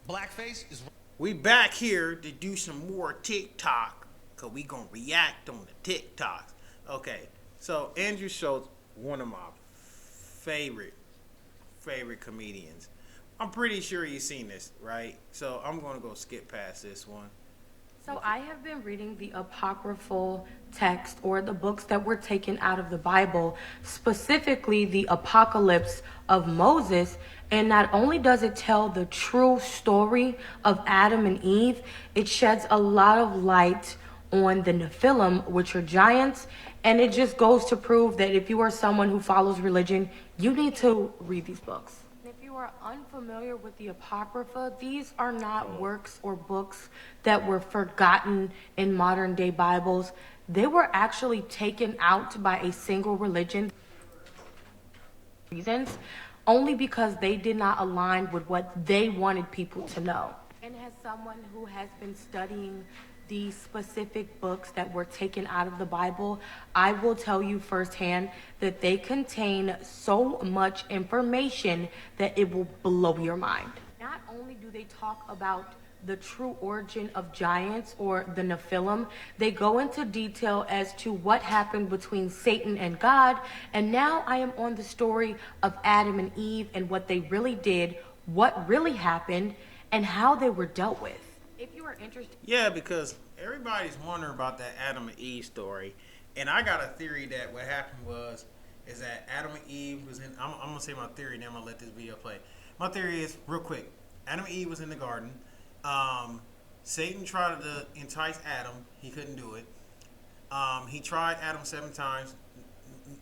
Blackface is... We back here to do some more TikTok, because we going to react on the TikToks. Okay, so Andrew Schulz, one of my favorite comedians. I'm pretty sure you've seen this, right? So I'm going to go skip past this one. So I have been reading the apocryphal text, or the books that were taken out of the Bible, specifically the Apocalypse of Moses. And not only does it tell the true story of Adam and Eve, it sheds a lot of light on the Nephilim, which are giants. And it just goes to prove that if you are someone who follows religion, you need to read these books. If you are unfamiliar with the Apocrypha, these are not works or books that were forgotten in modern day Bibles. They were actually taken out by a single religion reasons, only because they did not align with what they wanted people to know. And as someone who has been studying the specific books that were taken out of the Bible, I will tell you firsthand that they contain so much information that it will blow your mind. Not only do they talk about the true origin of giants, or the Nephilim, they go into detail as to what happened between Satan and God. And now I am on the story of Adam and Eve and what they really did, what really happened, and how they were dealt with. If you are interested... Yeah, because everybody's wondering about that Adam and Eve story. And I got a theory that what happened is that Adam and Eve was in... I'm going to say my theory, then I'm going to let this video play. My theory is, real quick, Adam and Eve was in the garden. Satan tried to entice Adam. He couldn't do it. He tried Adam 7 times.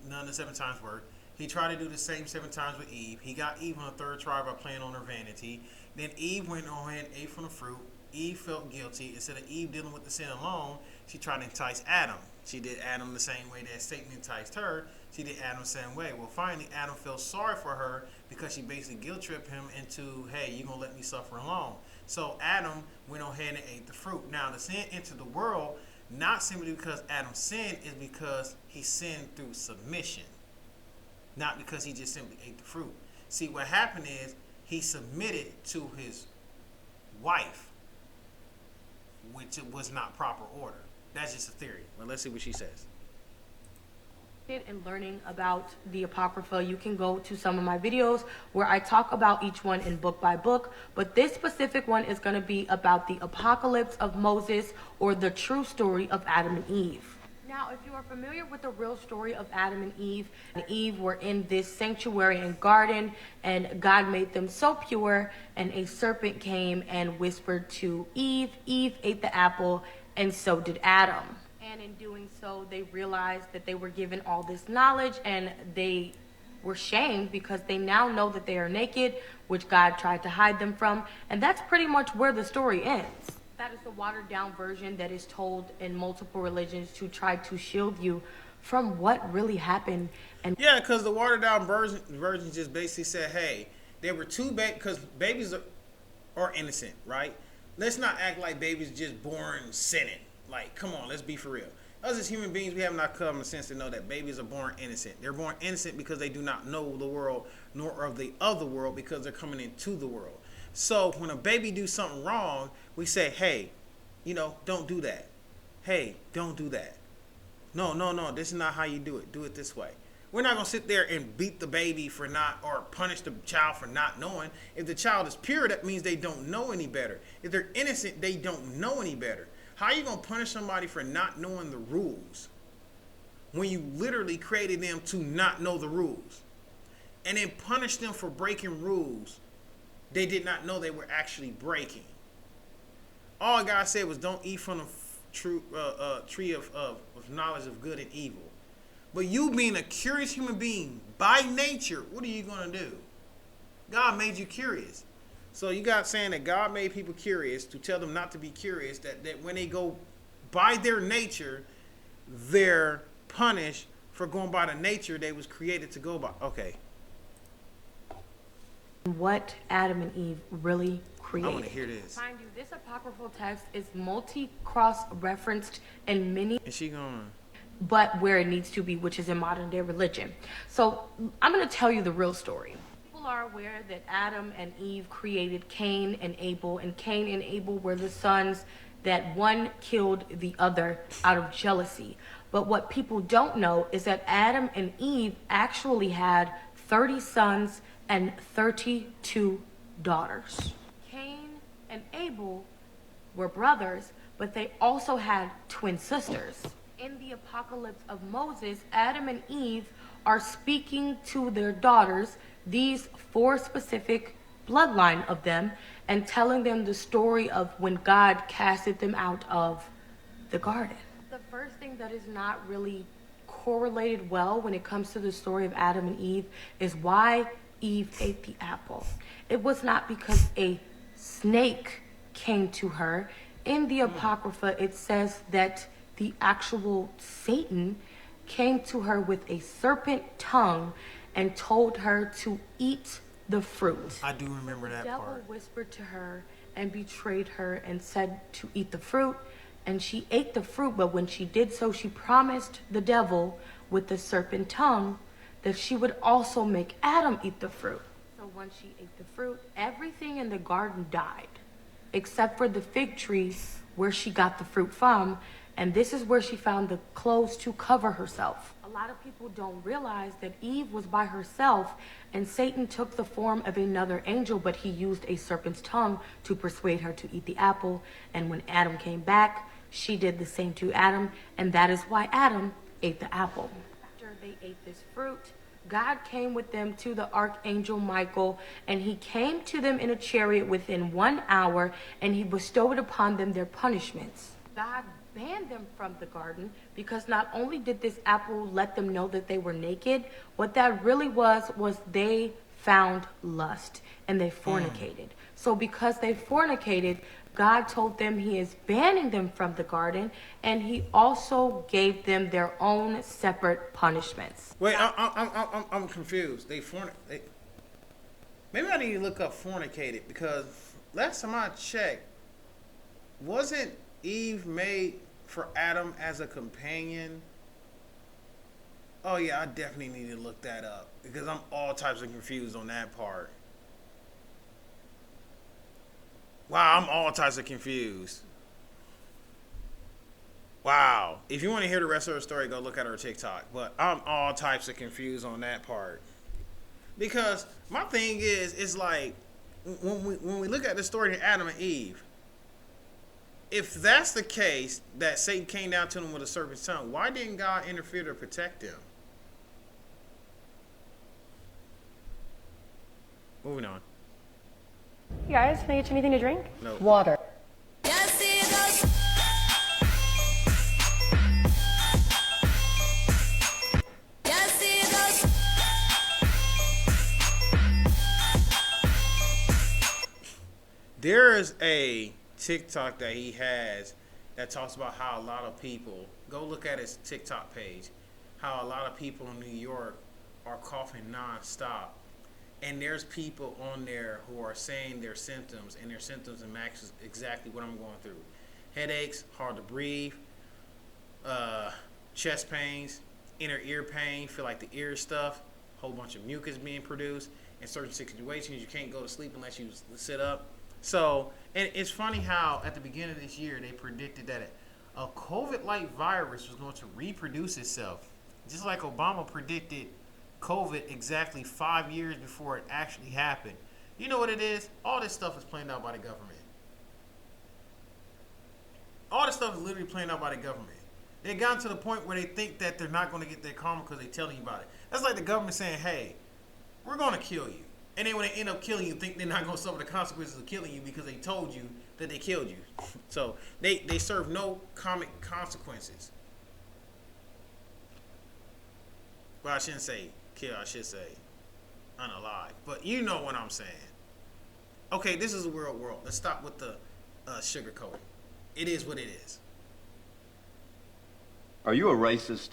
None of the 7 times worked. He tried to do the same 7 times with Eve. He got Eve on a 3rd try by playing on her vanity. Then Eve went on and ate from the fruit. Eve felt guilty. Instead of Eve dealing with the sin alone, she tried to entice Adam. She did Adam the same way that Satan enticed her. She did Adam the same way. Well, finally, Adam felt sorry for her because she basically guilt-tripped him into, hey, you're going to let me suffer alone. So Adam went on ahead and ate the fruit. Now, the sin entered the world not simply because Adam sinned, is because he sinned through submission. Not because he just simply ate the fruit. See, what happened is he submitted to his wife, which was not proper order. That's just a theory. Well, let's see what she says. In learning about the Apocrypha, you can go to some of my videos where I talk about each one in book by book, but this specific one is going to be about the Apocalypse of Moses, or the true story of Adam and Eve. Now, if you are familiar with the real story of Adam and Eve were in this sanctuary and garden, and God made them so pure, and a serpent came and whispered to Eve. Eve ate the apple, and so did Adam. And in doing so, they realized that they were given all this knowledge, and they were shamed because they now know that they are naked, which God tried to hide them from. And that's pretty much where the story ends. That is the watered down version that is told in multiple religions to try to shield you from what really happened. And yeah, because the watered down version just basically said, hey, there were 2 babies, because babies are innocent, right? Let's not act like babies just born sinning. Like, come on, let's be for real. Us as human beings, we have not common sense to know that babies are born innocent. They're born innocent because they do not know the world, nor of the other world, because they're coming into the world. So when a baby do something wrong, we say, hey, don't do that. Hey, don't do that. No, this is not how you do it. Do it this way. We're not going to sit there and beat the baby for not, or punish the child for not knowing. If the child is pure, that means they don't know any better. If they're innocent, they don't know any better. How are you going to punish somebody for not knowing the rules when you literally created them to not know the rules? And then punish them for breaking rules they did not know they were actually breaking. All God said was don't eat from the tree of knowledge of good and evil. But you being a curious human being by nature, what are you going to do? God made you curious. So you got saying that God made people curious to tell them not to be curious, that when they go by their nature, they're punished for going by the nature they was created to go by. Okay. What Adam and Eve really created. I want to hear this. Mind you, this apocryphal text is multi-cross-referenced in many... Is she going? But where it needs to be, which is in modern day religion. So I'm going to tell you the real story. People are aware that Adam and Eve created Cain and Abel, and Cain and Abel were the sons that one killed the other out of jealousy. But what people don't know is that Adam and Eve actually had 30 sons and 32 daughters. Cain and Abel were brothers, but they also had twin sisters. In the apocalypse of Moses, Adam and Eve are speaking to their daughters, these 4 specific bloodline of them, and telling them the story of when God casted them out of the garden. The first thing that is not really correlated well when it comes to the story of Adam and Eve is why Eve ate the apple. It was not because a snake came to her. In the Apocrypha, it says that the actual Satan came to her with a serpent tongue and told her to eat the fruit. I do remember that The devil part. whispered to her and betrayed her and said to eat the fruit, and she ate the fruit, but when she did so, she promised the devil with the serpent tongue that she would also make Adam eat the fruit. So once she ate the fruit, everything in the garden died, except for the fig tree where she got the fruit from, and this is where she found the clothes to cover herself. A lot of people don't realize that Eve was by herself, and Satan took the form of another angel, but he used a serpent's tongue to persuade her to eat the apple. And when Adam came back, she did the same to Adam, and that is why Adam ate the apple. After they ate this fruit, God came with them to the archangel Michael, and he came to them in a chariot within 1 hour, and he bestowed upon them their punishments. God banned them from the garden because not only did this apple let them know that they were naked, what that really was they found lust and they fornicated. So because they fornicated, God told them he is banning them from the garden, and he also gave them their own separate punishments. Wait, I'm confused. Maybe I need to look up fornicated, because last time I checked, wasn't Eve made for Adam as a companion? Oh yeah, I definitely need to look that up, because I'm all types of confused on that part. Wow, I'm all types of confused. Wow. If you want to hear the rest of her story, go look at her TikTok. But I'm all types of confused on that part. Because my thing is, it's like, when we look at the story of Adam and Eve, if that's the case, that Satan came down to them with a serpent's tongue, why didn't God interfere to protect them? Moving on. You guys, can I get you anything to drink? No. Water. There is a TikTok that he has that talks about how a lot of people, go look at his TikTok page, how a lot of people in New York are coughing nonstop. And there's people on there who are saying their symptoms, and their symptoms match exactly what I'm going through. Headaches, hard to breathe, chest pains, inner ear pain, feel like the ear is stuffed, whole bunch of mucus being produced. In certain situations, you can't go to sleep unless you sit up. So, and it's funny how at the beginning of this year, they predicted that a COVID-like virus was going to reproduce itself. Just like Obama predicted COVID exactly 5 years before it actually happened. You know what it is? All this stuff is planned out by the government. All this stuff is literally planned out by the government. They've gotten to the point where they think that they're not going to get their karma because they're telling you about it. That's like the government saying, hey, we're going to kill you. And then when they end up killing you, think they're not going to suffer the consequences of killing you because they told you that they killed you. So they serve no comic consequences. Well, I shouldn't say kill, I should say unalive. But you know what I'm saying. Okay, this is a real world. Let's stop with the sugarcoating. It is what it is. Are you a racist?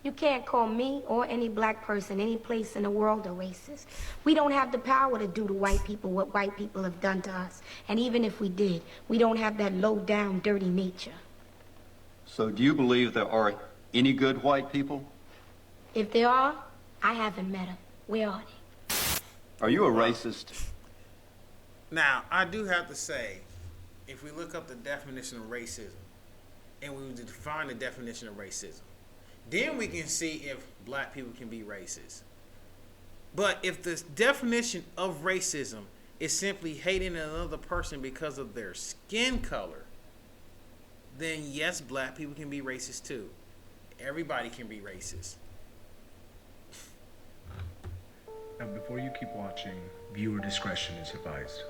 You can't call me or any black person any place in the world a racist. We don't have the power to do to white people what white people have done to us. And even if we did, we don't have that low-down, dirty nature. So do you believe there are any good white people? If there are, I haven't met them. Where are they? Are you a racist? Now, I do have to say, if we look up the definition of racism, and we define the definition of racism, then we can see if black people can be racist. But if the definition of racism is simply hating another person because of their skin color, then yes, black people can be racist too. Everybody can be racist. Now, before you keep watching, viewer discretion is advised.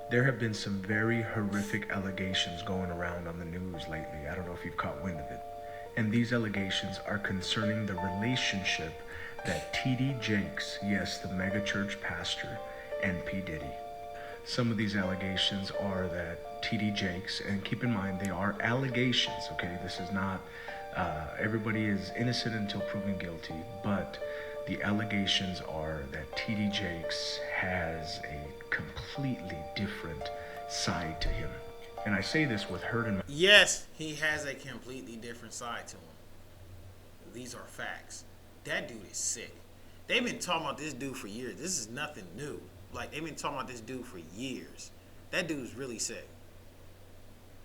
There have been some very horrific allegations going around on the news lately. I don't know if you've caught wind of it. And these allegations are concerning the relationship that T.D. Jakes, yes, the megachurch pastor, and P. Diddy. Some of these allegations are that T.D. Jakes, and keep in mind they are allegations, okay? This is not, everybody is innocent until proven guilty, but the allegations are that T.D. Jakes has a completely different side to him. And I say this with hurt in my... Yes, he has a completely different side to him. These are facts. That dude is sick. They've been talking about this dude for years. This is nothing new. Like, they've been talking about this dude for years. That dude's really sick.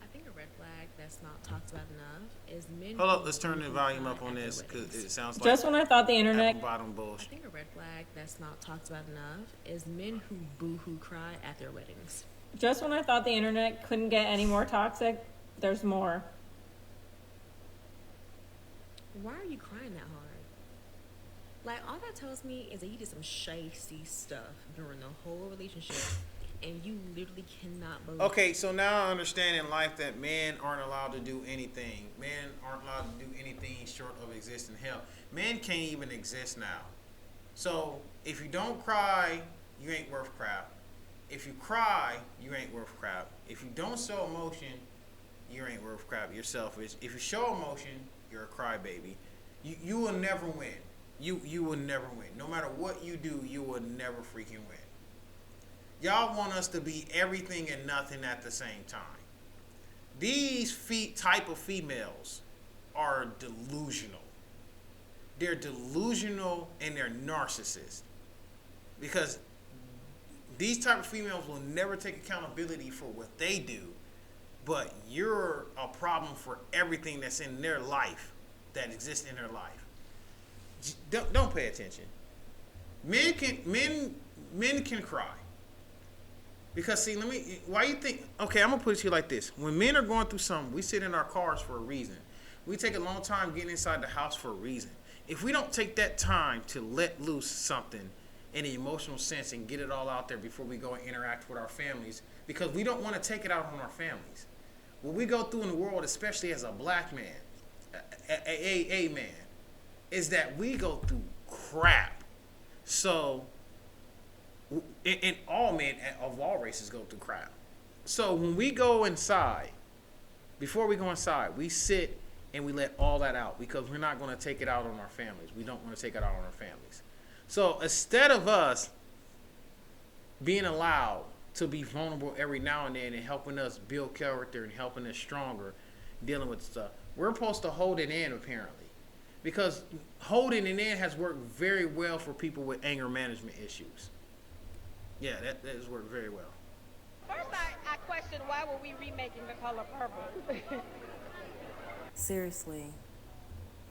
I think a red flag that's not talked about enough is men. Hold up, let's turn the volume up on this because it sounds like Just when I thought the internet apple bottom I bullshit. think a red flag that's not talked about enough is men who boo-hoo cry at their weddings. Just when I thought the internet couldn't get any more toxic, there's more. Why are you crying that hard? Like, all that tells me is that you did some shifty stuff during the whole relationship, and you literally cannot believe. Okay, so now I understand in life that men aren't allowed to do anything. Men aren't allowed to do anything short of existing hell. Men can't even exist now. So if you don't cry, you ain't worth crap. If you cry, you ain't worth crap. If you don't show emotion, you ain't worth crap. You're selfish. If you show emotion, you're a crybaby. You will never win. You will never win. No matter what you do, you will never freaking win. Y'all want us to be everything and nothing at the same time. These type of females are delusional. They're delusional and they're narcissists. Because these type of females will never take accountability for what they do, but you're a problem for everything that's in their life, that exists in their life. Don't pay attention. Men can cry. Because see, why you think, okay, I'm gonna put it to you like this. When men are going through something, we sit in our cars for a reason. We take a long time getting inside the house for a reason. If we don't take that time to let loose something in an emotional sense and get it all out there before we go and interact with our families, because we don't want to take it out on our families. What we go through in the world, especially as a black man, a man, is that we go through crap. So, and all men of all races go through crap. So when we go inside, before we go inside, we sit and we let all that out because we're not going to take it out on our families. We don't want to take it out on our families. So instead of us being allowed to be vulnerable every now and then and helping us build character and helping us stronger, dealing with stuff, we're supposed to hold it in apparently. Because holding it in has worked very well for people with anger management issues. Yeah, that has worked very well. First, I question why were we remaking The Color Purple? Seriously,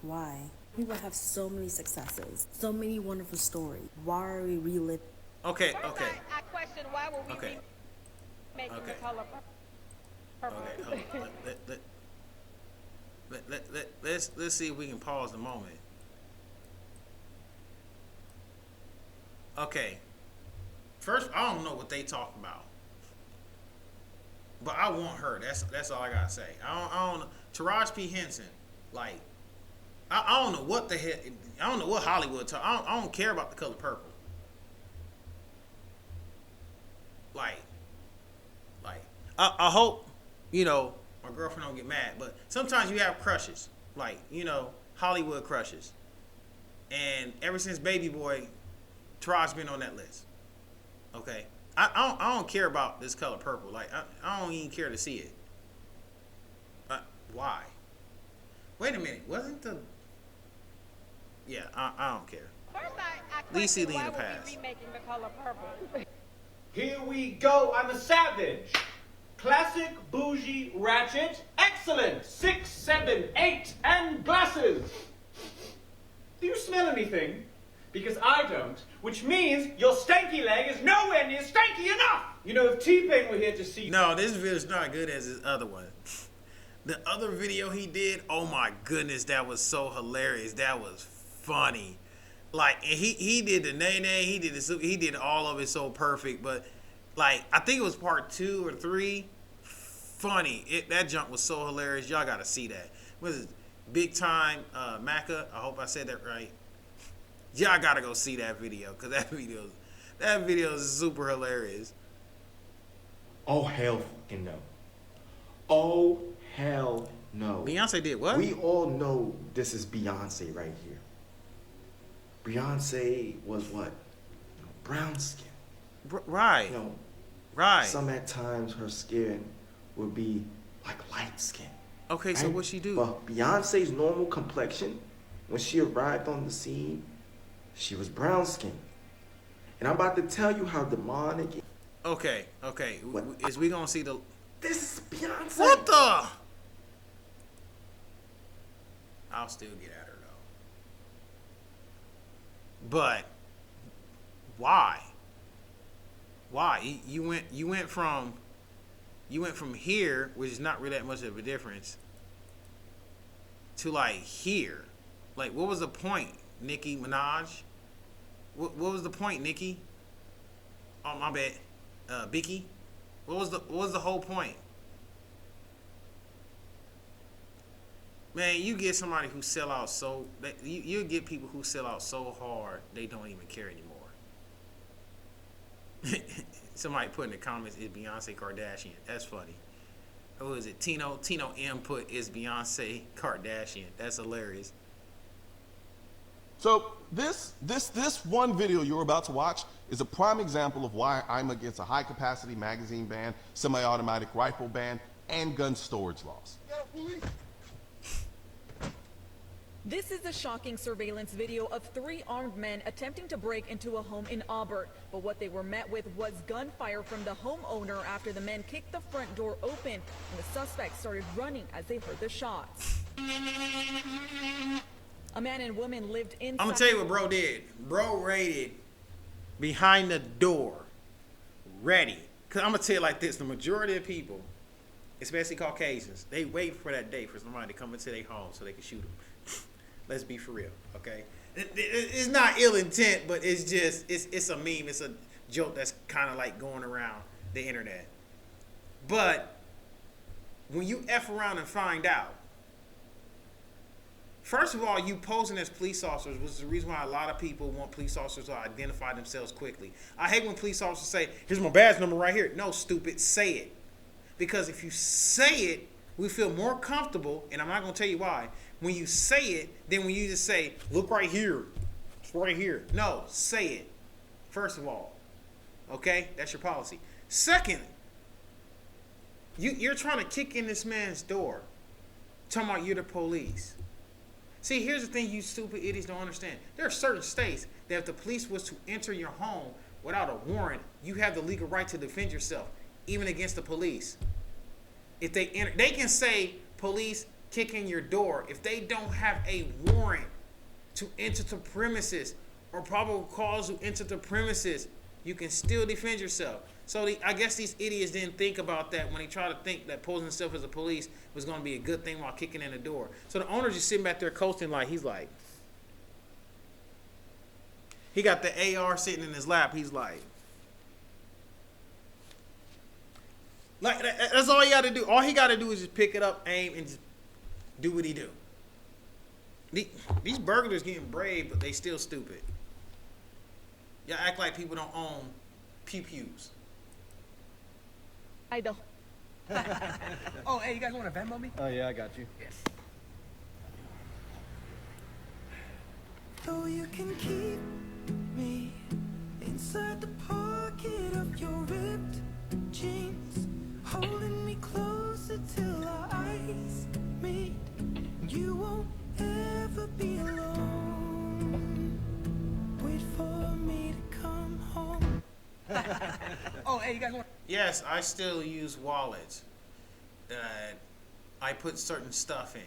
why? People have so many successes, so many wonderful stories. Why are we reliving? Okay, First, okay. I question why were we Okay. remaking Okay. The Color Purple? Okay, hold on. Let's see if we can pause the moment. Okay. First, I don't know what they talk about, but I want her. That's all I gotta say. I don't. Taraji P. Henson, like, I don't know what the heck. I don't know what Hollywood talk. I don't care about The Color Purple. Like, I hope, my girlfriend don't get mad, but sometimes you have crushes, like, Hollywood crushes. And ever since Baby Boy, Taraji's been on that list. Okay? I don't care about This Color Purple. Like, I don't even care to see it. Why? Wait a minute. Wasn't the... Yeah, I don't care. First, I Leave question Celie why in the were past. we remaking The Color Purple? Here we go. I'm a savage. Classic, bougie, ratchet, excellent. 6, 7, 8, and glasses. Do you smell anything? Because I don't, which means your stanky leg is nowhere near stanky enough. You know, if T-Pain were here to see... No, this video's not good as his other one. The other video he did, oh my goodness, that was so hilarious. That was funny. Like, and he did the nay, he did all of it so perfect. But like, I think it was part 2 or 3. Funny. That jump was so hilarious. Y'all gotta see that. What is it? Big Time Macca? I hope I said that right. Y'all gotta go see that video, cause that video is super hilarious. Oh hell fucking no. Oh hell no. Beyonce did what? We all know this is Beyonce right here. Beyonce was what? You know, brown skin. Right. You know, right. Some at times her skin would be like light skin. Okay, so right? what she do? But Beyonce's normal complexion, when she arrived on the scene, she was brown skin. And I'm about to tell you how demonic. Okay. Is we gonna see the? This is Beyonce. What the? I'll still get at her though. But why? Why? You went from here, which is not really that much of a difference, to like here. Like, what was the point, Nicki Minaj? What was the point, Nicki? Oh, my bad. Becky? What was the whole point? Man, you get somebody who sell out so... You get people who sell out so hard, they don't even care anymore. Somebody put in the comments, is Beyonce Kardashian. That's funny. Who is it? Tino M put, is Beyonce Kardashian. That's hilarious. So this one video you're about to watch is a prime example of why I'm against a high-capacity magazine ban, semi-automatic rifle ban, and gun storage laws. This is a shocking surveillance video of 3 armed men attempting to break into a home in Auburn. But what they were met with was gunfire from the homeowner after the men kicked the front door open and the suspects started running as they heard the shots. A man and woman lived inside. I'm gonna tell you what bro did. Bro raided behind the door, ready. Cause I'm gonna tell you like this: the majority of people, especially Caucasians, they wait for that day for somebody to come into their home so they can shoot them. Let's be for real, okay? It's not ill intent, but it's just it's a meme. It's a joke that's kind of like going around the internet. But when you F around and find out, first of all, you posing as police officers, which is the reason why a lot of people want police officers to identify themselves quickly. I hate when police officers say, here's my badge number right here. No, stupid, say it. Because if you say it, we feel more comfortable, and I'm not going to tell you why. When you say it, then when you just say, look right here, it's right here. No, say it, first of all. Okay? That's your policy. Second, you're trying to kick in this man's door, talking about you're the police. See, here's the thing you stupid idiots don't understand. There are certain states that if the police was to enter your home without a warrant, you have the legal right to defend yourself, even against the police. If they enter, they can say, police, kick in your door. If they don't have a warrant to enter the premises or probable cause to enter the premises, you can still defend yourself. So I guess these idiots didn't think about that when they tried to think that posing himself as a police was going to be a good thing while kicking in the door. So the owner's just sitting back there coasting like, he got the AR sitting in his lap. He's like that's all he got to do. All he got to do is just pick it up, aim, and just do what he do. These burglars getting brave, but they still stupid. Y'all act like people don't own pew-pews. I don't. Oh, hey, you guys want to Venmo me? Oh, yeah, I got you. Yes. Though you can keep me inside the pocket of your ripped jeans, holding me closer till our eyes meet. You won't ever be alone. Oh, hey, you guys want? Yes, I still use wallets that I put certain stuff in.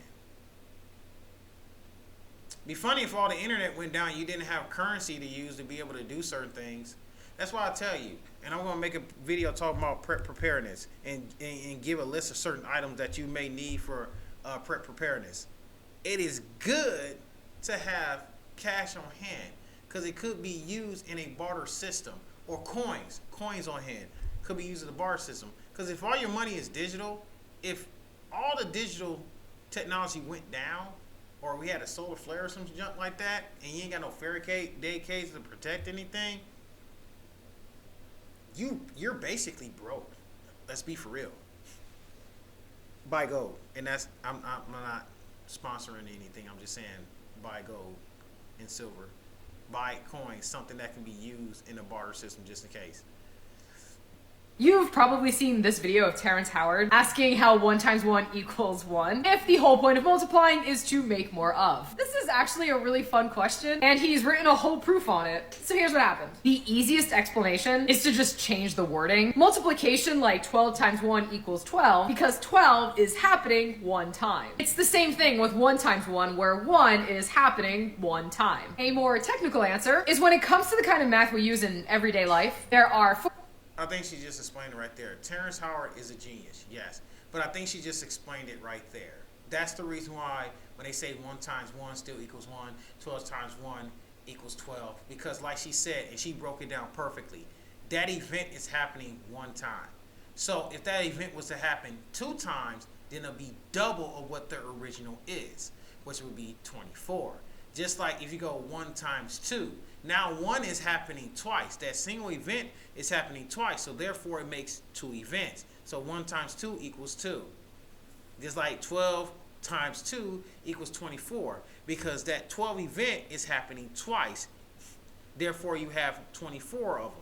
Be funny if all the internet went down, you didn't have currency to use to be able to do certain things. That's why I tell you, and I'm going to make a video talking about prep preparedness and give a list of certain items that you may need for prep preparedness. It is good to have cash on hand because it could be used in a barter system, or coins on hand could be used in a barter system. Because if all your money is digital, if all the digital technology went down, or we had a solar flare or some junk like that, and you ain't got no Faraday cage to protect anything, you're basically broke. Let's be for real. Buy gold, and I'm not sponsoring anything. I'm just saying buy gold and silver, buy coins, something that can be used in a barter system just in case. You've probably seen this video of Terrence Howard asking how 1 × 1 = 1 if the whole point of multiplying is to make more of. This is actually a really fun question, and he's written a whole proof on it. So here's what happened. The easiest explanation is to just change the wording. Multiplication like 12 × 1 = 12 because 12 is happening 1 time. It's the same thing with 1 × 1 where 1 is happening 1 time. A more technical answer is when it comes to the kind of math we use in everyday life, there are I think she just explained it right there. Terrence Howard is a genius, yes. But I think she just explained it right there. That's the reason why when they say 1 × 1 still equals 1, 12 × 1 = 12. Because like she said, and she broke it down perfectly, that event is happening 1 time. So if that event was to happen 2 times, then it'll be double of what the original is, which would be 24. Just like if you go 1 × 2. Now 1 is happening twice. That single event is happening twice. So therefore it makes 2 events. So 1 × 2 = 2. Just like 12 × 2 = 24. Because that 12 event is happening twice. Therefore you have 24 of them.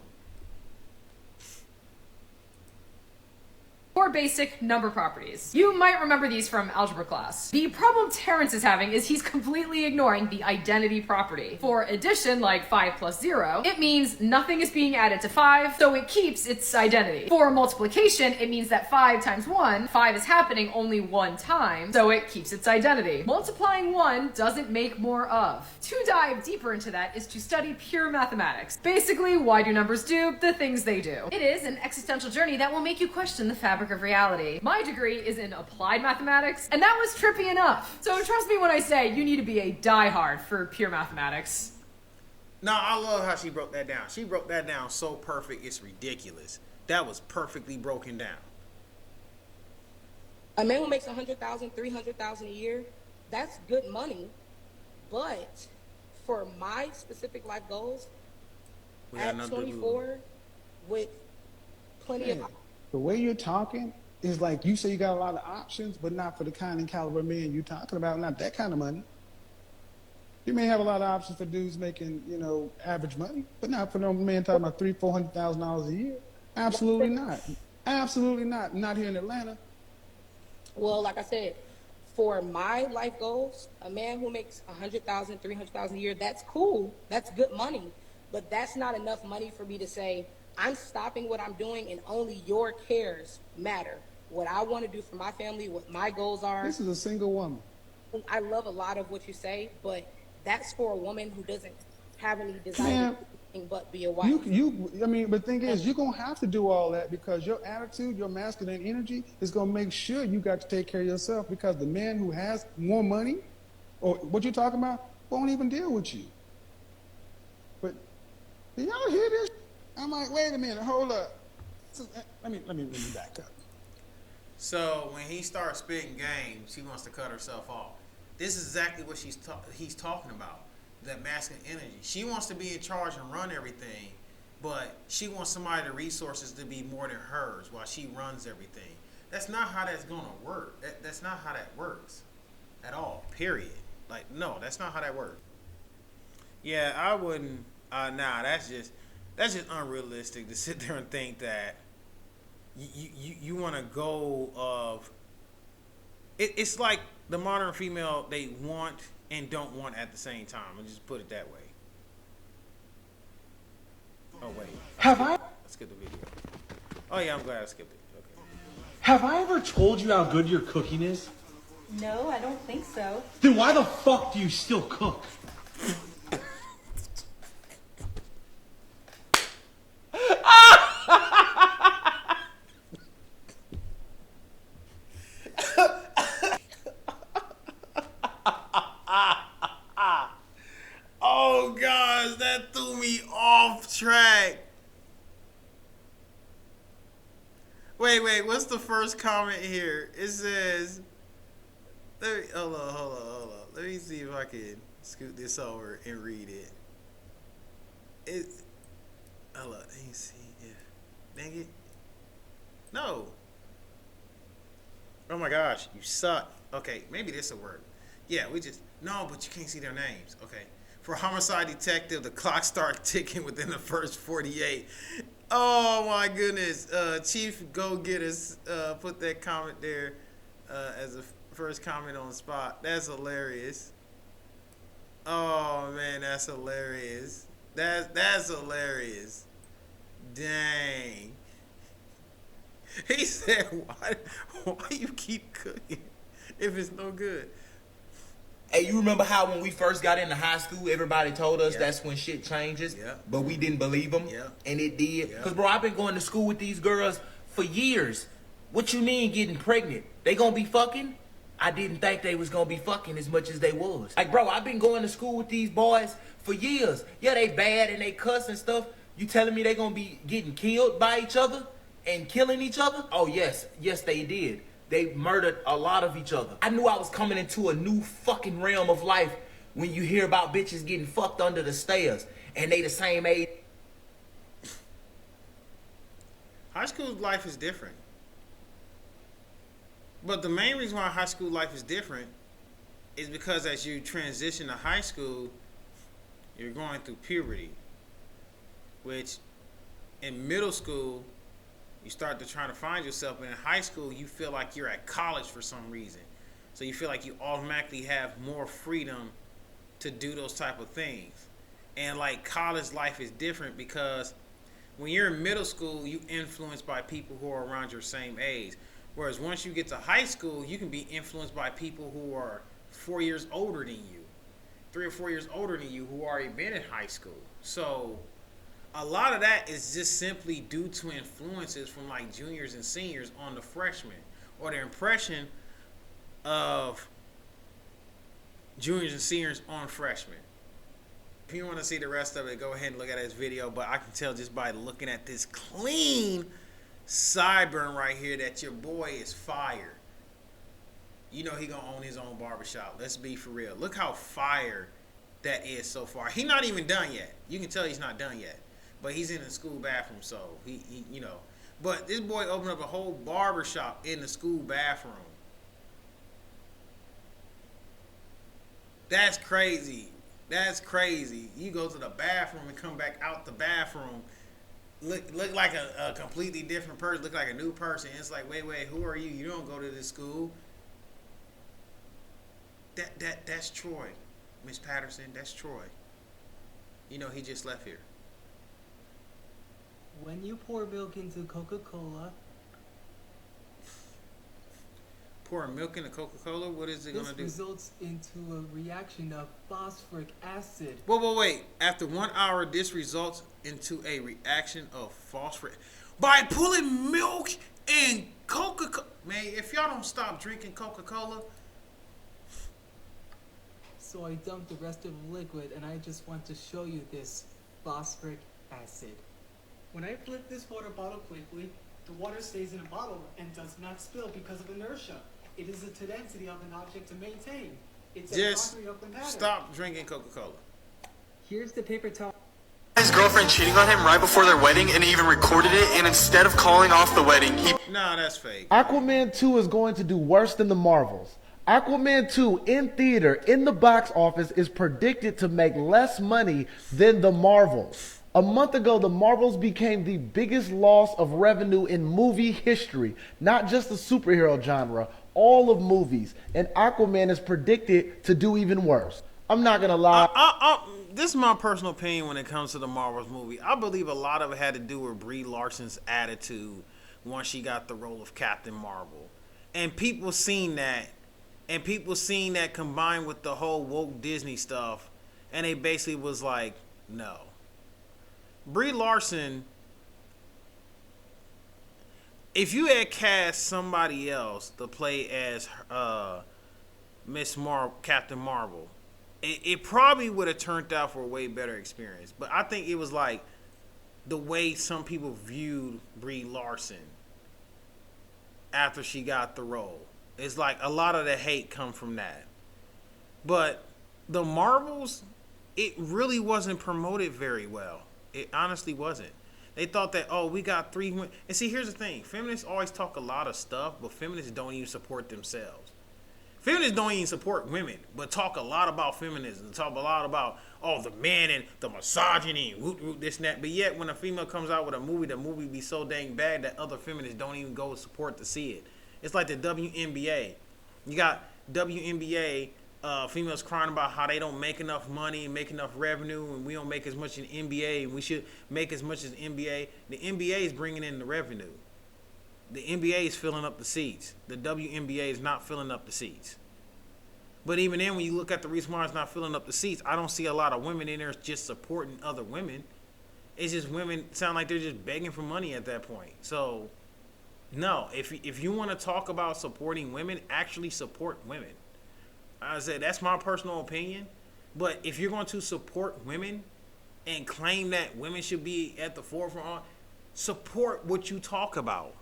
4 basic number properties. You might remember these from algebra class. The problem Terrence is having is he's completely ignoring the identity property. For addition, like 5 + 0, it means nothing is being added to 5, so it keeps its identity. For multiplication, it means that 5 × 1, 5 is happening only 1 time, so it keeps its identity. Multiplying 1 doesn't make more of. To dive deeper into that is to study pure mathematics. Basically, why do numbers do the things they do? It is an existential journey that will make you question the fabric of reality. My degree is in applied mathematics, and that was trippy enough. So trust me when I say you need to be a diehard for pure mathematics. No, I love how she broke that down. She broke that down so perfect, it's ridiculous. That was perfectly broken down. A man who makes 100,000, 300,000 a year, that's good money. But for my specific life goals, at 24, with plenty of... The way you're talking is like you say you got a lot of options, but not for the kind and caliber man you're talking about, not that kind of money. You may have a lot of options for dudes making, you know, average money, but not for no man talking about $300,000-$400,000 a year. Absolutely not. Absolutely not. Not here in Atlanta. Well, like I said, for my life goals, a man who makes 100,000, 300,000 a year, that's cool. That's good money. But that's not enough money for me to say, I'm stopping what I'm doing and only your cares matter. What I want to do for my family, what my goals are. This is a single woman. I love a lot of what you say, but that's for a woman who doesn't have any desire to do anything but be a wife. I mean, but the thing is, you're going to have to do all that because your attitude, your masculine energy is going to make sure you got to take care of yourself, because the man who has more money, or what you're talking about, won't even deal with you. But do y'all hear this? I'm like, wait a minute, hold up. Let me back up. So when he starts spitting game, she wants to cut herself off. This is exactly what he's talking about, that masculine energy. She wants to be in charge and run everything, but she wants somebody the resources to be more than hers while she runs everything. That's not how that's going to work. That's not how that works at all, period. Like, no, that's not how that works. Yeah, I wouldn't. That's just unrealistic to sit there and think that you want to go of. It's like the modern female, they want and don't want at the same time. I'll just put it that way. Oh wait. Have I? skip the video. Oh yeah, I'm glad I skipped it. Okay. Have I ever told you how good your cooking is? No, I don't think so. Then why the fuck do you still cook? Oh gosh, that threw me off track. Wait, what's the first comment here? It says, hold on. Let me see if I can scoot this over and read it. Hold on, let me see. Yeah. Dang it. No. Oh my gosh, you suck. Okay, maybe this will work. Yeah, no, but you can't see their names. Okay. For homicide detective, the clock starts ticking within the first 48. Oh my goodness. Chief Go Get Us put that comment there as a first comment on the spot. That's hilarious. Oh man, that's hilarious. That's hilarious. Dang. He said, why you keep cooking if it's no good? Hey, you remember how when we first got into high school, everybody told us that's when shit changes, but we didn't believe them, and it did. Because, bro, I've been going to school with these girls for years. What you mean getting pregnant? They gonna be fucking? I didn't think they was gonna be fucking as much as they was. Like, bro, I've been going to school with these boys for years. Yeah, they bad and they cuss and stuff. You telling me they gonna be getting killed by each other and killing each other? Oh, yes, they did. They murdered a lot of each other. I knew I was coming into a new fucking realm of life when you hear about bitches getting fucked under the stairs and they the same age. High school life is different. But the main reason why high school life is different is because as you transition to high school, you're going through puberty. Which in middle school, you start to try to find yourself, but in high school, you feel like you're at college for some reason. So you feel like you automatically have more freedom to do those type of things. And like college life is different because when you're in middle school, you influenced by people who are around your same age. Whereas once you get to high school, you can be influenced by people who are 4 years older than you, 3 or 4 years older than you, who already been in high school. So a lot of that is just simply due to influences from like juniors and seniors on the freshmen, or their impression of juniors and seniors on freshmen. If you want to see the rest of it, go ahead and look at this video, but I can tell just by looking at this clean sideburn right here that your boy is fire. You know he gonna own his own barbershop. Let's be for real. Look how fire that is so far. He's not even done yet. You can tell he's not done yet. But he's in the school bathroom, so he you know. But this boy opened up a whole barbershop in the school bathroom. That's crazy. That's crazy. You go to the bathroom and come back out the bathroom, look like a completely different person, look like a new person. It's like, wait, who are you? You don't go to this school. That's Troy, Miss Patterson. That's Troy. You know he just left here. When you pour milk into Coca-Cola, pour milk into Coca-Cola, what is it gonna do? This results into a reaction of phosphoric acid. Wait. After 1 hour, this results into a reaction of phosphorus. By pulling milk and Coca-Cola. Man, if y'all don't stop drinking Coca-Cola. So I dumped the rest of the liquid, and I just want to show you this phosphoric acid. When I flip this water bottle quickly, the water stays in a bottle and does not spill because of inertia. It is the tendency of an object to maintain. It's just a concrete open pattern. Stop drinking Coca-Cola. Here's the paper towel. His girlfriend cheating on him right before their wedding and even recorded it, and instead of calling off the wedding, he... Nah, that's fake. Aquaman 2 is going to do worse than the Marvels. Aquaman 2 in theater, in the box office, is predicted to make less money than the Marvels. A month ago, the Marvels became the biggest loss of revenue in movie history, not just the superhero genre, all of movies, and Aquaman is predicted to do even worse. I'm not gonna lie. This is my personal opinion when it comes to the Marvels movie. I believe a lot of it had to do with Brie Larson's attitude once she got the role of Captain Marvel. And people seen that. And people seen that combined with the whole woke Disney stuff. And they basically was like, no. Brie Larson, if you had cast somebody else to play as Captain Marvel, it probably would have turned out for a way better experience. But I think it was like the way some people viewed Brie Larson after she got the role. It's like a lot of the hate come from that. But the Marvels, it really wasn't promoted very well. It honestly wasn't. They thought that, oh, we got 3 women. And see, here's the thing. Feminists always talk a lot of stuff, but feminists don't even support themselves. Feminists don't even support women, but talk a lot about feminism. Talk a lot about, oh, the men and the misogyny, this and that. But yet, when a female comes out with a movie, the movie be so dang bad that other feminists don't even go support to see it. It's like the WNBA. You got WNBA females crying about how they don't make enough money and make enough revenue, and we don't make as much in NBA, and we should make as much as NBA. The NBA is bringing in the revenue. The NBA is filling up the seats. The WNBA is not filling up the seats. But even then, when you look at the reason why it's not filling up the seats, I don't see a lot of women in there just supporting other women. It's just women sound like they're just begging for money at that point. So, no, if you want to talk about supporting women, actually support women. I said that's my personal opinion. But if you're going to support women and claim that women should be at the forefront, support what you talk about.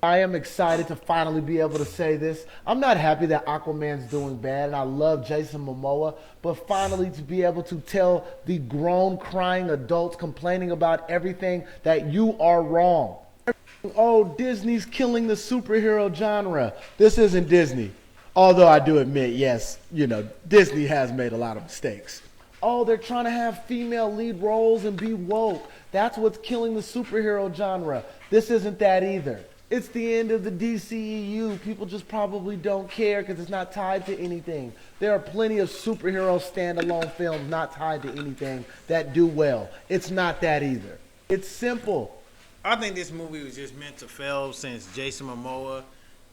I am excited to finally be able to say this. I'm not happy that Aquaman's doing bad, and I love Jason Momoa, but finally to be able to tell the grown, crying adults complaining about everything that you are wrong. Oh, Disney's killing the superhero genre. This isn't Disney. Although I do admit, yes, Disney has made a lot of mistakes. Oh, they're trying to have female lead roles and be woke. That's what's killing the superhero genre. This isn't that either. It's the end of the DCEU. People just probably don't care because it's not tied to anything. There are plenty of superhero standalone films not tied to anything that do well. It's not that either. It's simple. I think this movie was just meant to fail since Jason Momoa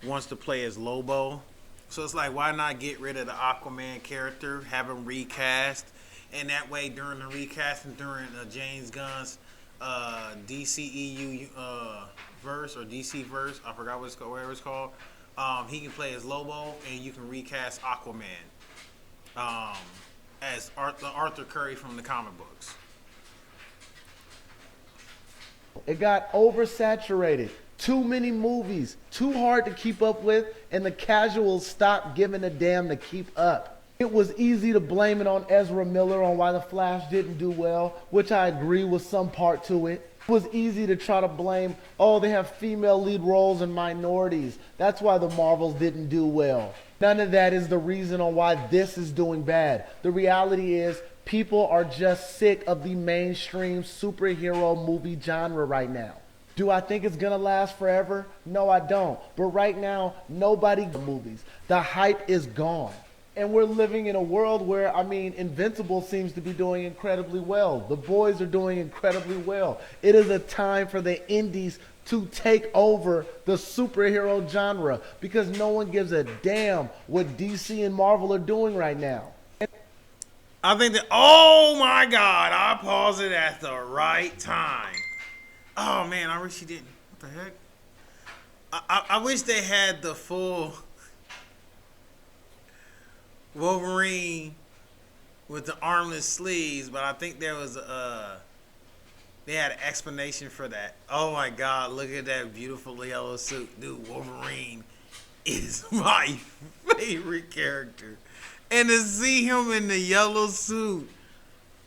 wants to play as Lobo. So it's like, why not get rid of the Aquaman character, have him recast, and that way during the recasting, during James Gunn's DCEU verse or DC verse, I forgot what it's called, whatever it's called. He can play as Lobo, and you can recast Aquaman as Arthur Curry from the comic books. It got oversaturated. Too many movies, too hard to keep up with, and the casuals stopped giving a damn to keep up. It was easy to blame it on Ezra Miller on why The Flash didn't do well, which I agree with some part to it. It was easy to try to blame, oh, they have female lead roles and minorities. That's why the Marvels didn't do well. None of that is the reason on why this is doing bad. The reality is people are just sick of the mainstream superhero movie genre right now. Do I think it's gonna last forever? No, I don't. But right now, nobody movies. The hype is gone. And we're living in a world where, Invincible seems to be doing incredibly well. The Boys are doing incredibly well. It is a time for the indies to take over the superhero genre because no one gives a damn what DC and Marvel are doing right now. I think that, oh my God, I paused it at the right time. Oh man, I wish he didn't. What the heck? I wish they had the full Wolverine with the armless sleeves, but I think there was they had an explanation for that. Oh my God, look at that beautiful yellow suit. Dude, Wolverine is my favorite character. And to see him in the yellow suit,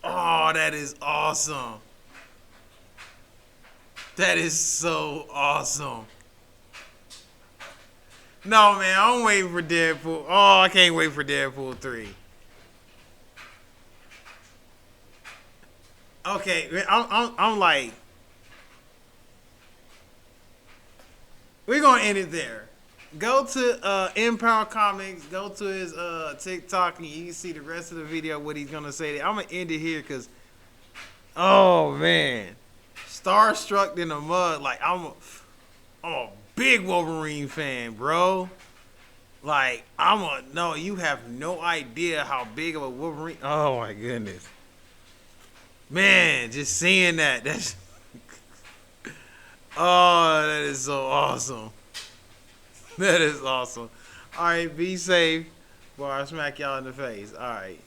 oh, that is awesome. That is so awesome. No, man, I'm waiting for Deadpool. Oh, I can't wait for Deadpool 3. Okay, I'm like, we're gonna end it there. Go to Empower Comics. Go to his TikTok, and you can see the rest of the video. What he's gonna say. I'm gonna end it here because, oh man, starstruck in the mud. Like I'm a big Wolverine fan, bro. Like no, you have no idea how big of a Wolverine. Oh my goodness, man, just seeing that's. Oh, that is so awesome. That is awesome. All right, be safe, or I'll smack y'all in the face. All right.